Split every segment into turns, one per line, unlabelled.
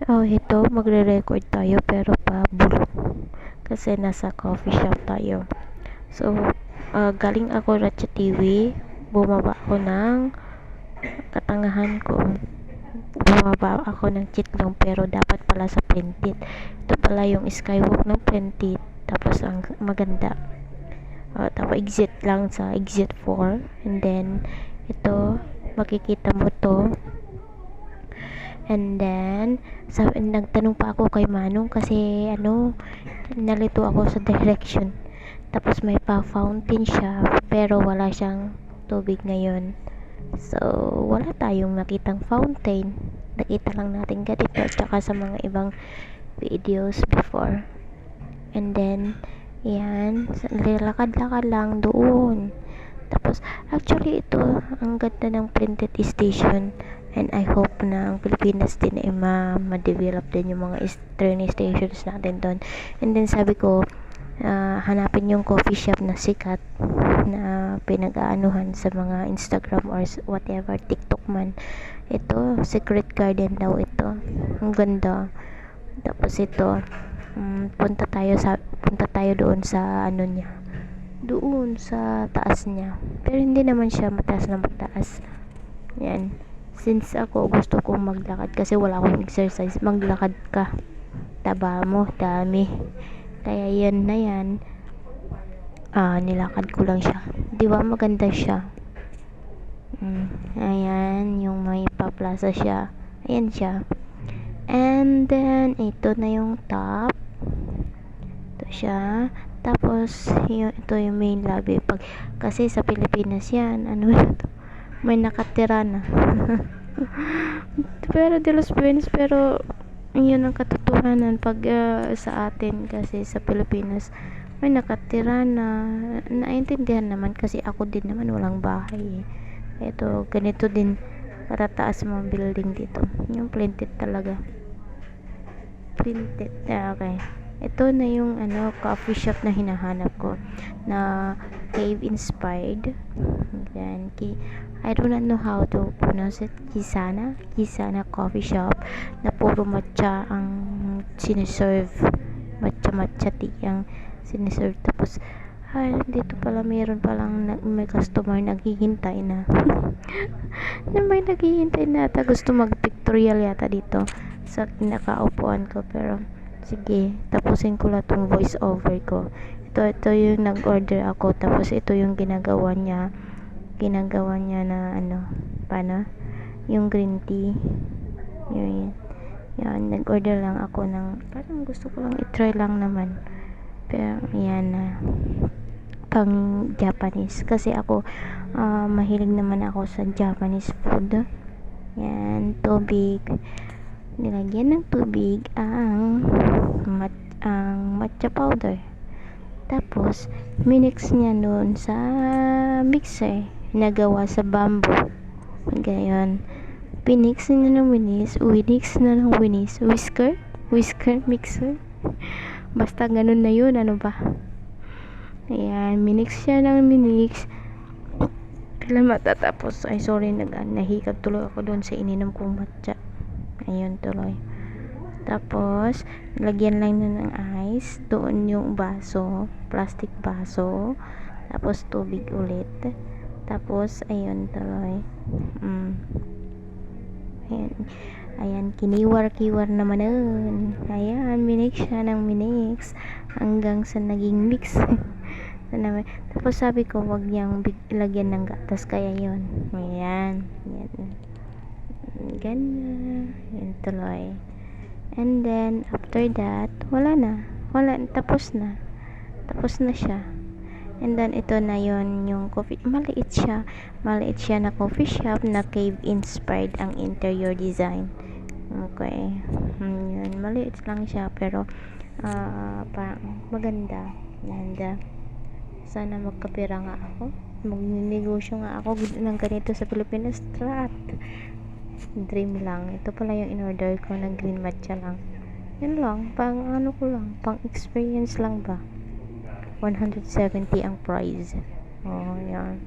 Oh, ito, magre-record tayo pero pa bulong. Kasi nasa coffee shop tayo. So, galing ako Ratcha TV. Bumaba ako ng katangahan ko. Bumaba ako ng Chitlong pero dapat pala sa Printed. Ito pala yung skywalk ng Printed. Tapos ang maganda. Tapos exit lang sa exit 4. And then, ito, makikita mo to. And then, nagtanong pa ako kay Manong kasi nalito ako sa direction. Tapos may pa-fountain siya pero wala siyang tubig ngayon. So, wala tayong nakitang fountain. Nakita lang natin ganito tsaka sa mga ibang videos before. And then, yan, lakad-lakad lang doon. Tapos, actually ito, ang ganda ng Printed station. And I hope na ang Pilipinas din ay ma-develop din yung mga train stations natin doon. And then sabi ko, hanapin yung coffee shop na sikat na pinag-aanuhan sa mga Instagram or whatever, TikTok man. Ito, Secret Garden daw ito. Ang ganda. Tapos ito, punta tayo doon sa niya. Doon sa taas niya. Pero hindi naman siya mataas na mataas. Yan. Since ako gusto kong maglakad kasi wala akong exercise, maglakad ka, taba mo dami, kaya yan na yan, nilakad ko lang siya. Di ba maganda siya? Ayan, yung may pa-plaza siya, ayan siya. And then ito na yung top, ito siya. Tapos ito yung main lobby. Kasi sa Pilipinas yan, may nakatira na. Pero de los Buenos, pero yun ang katotohanan pag sa atin kasi sa Pilipinas may nakatira na. Naintindihan naman kasi ako din naman walang bahay eh. Ito ganito din katataas mga building dito, yung Printed talaga, Printed. Okay, ito na yung coffee shop na hinahanap ko na cave inspired. Yan, I do not know how to pronounce it. Kisana coffee shop na puro matcha ang siniserve. Matcha tea ang siniserve. Tapos dito pala meron palang may customer naghihintay na. May naghihintay na ata, gusto mag-pictorial yata dito sa kinakaupuan ko. Pero sige, tapusin ko lang tong voice over ko. Ito yung nag-order ako. Tapos ito yung ginagawa niya na paano yung green tea. Yan, nag-order lang ako ng, parang gusto ko lang i-try lang naman. Pero yan na pang Japanese kasi ako mahilig naman ako sa Japanese food. Yan, tubig, nilagyan ng tubig ang matcha powder. Tapos minix niya noon sa mixer na gawa sa bamboo. Gayon, pinix niya ng whisker mixer, basta ganun na yun. Ano ba, ayan, minix siya ng minix. Kailan matatapos? Ay sorry, nahikab tuloy ako doon sa ininom kong matcha. Ayun tuloy. Tapos lagyan lang na ng ice doon yung baso, plastic baso. Tapos tubig ulit. Tapos ayun tuloy. Ayan, kiniwar naman nun. Ayan, minix siya ng minix hanggang sa naging mix. Tapos sabi ko wag niyang lagyan ng gatas, kaya yun. Ayan. Ganyan. Yan tuloy. And then after that, tapos na siya. And then ito na yon yung coffee. Maliit siya na coffee shop na cave inspired ang interior design. Okay, yun, maliit lang siya pero parang maganda. And sana magkapira nga ako, magnegosyo nga ako ng ganito sa Pilipinas. Dream lang. Ito pala yung in-order ko na green matcha lang. Yan lang, pang pang experience lang ba. 170 ang price. Yan.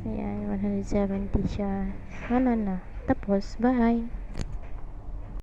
Ayan, 170 siya. Wala na. Tapos, bye.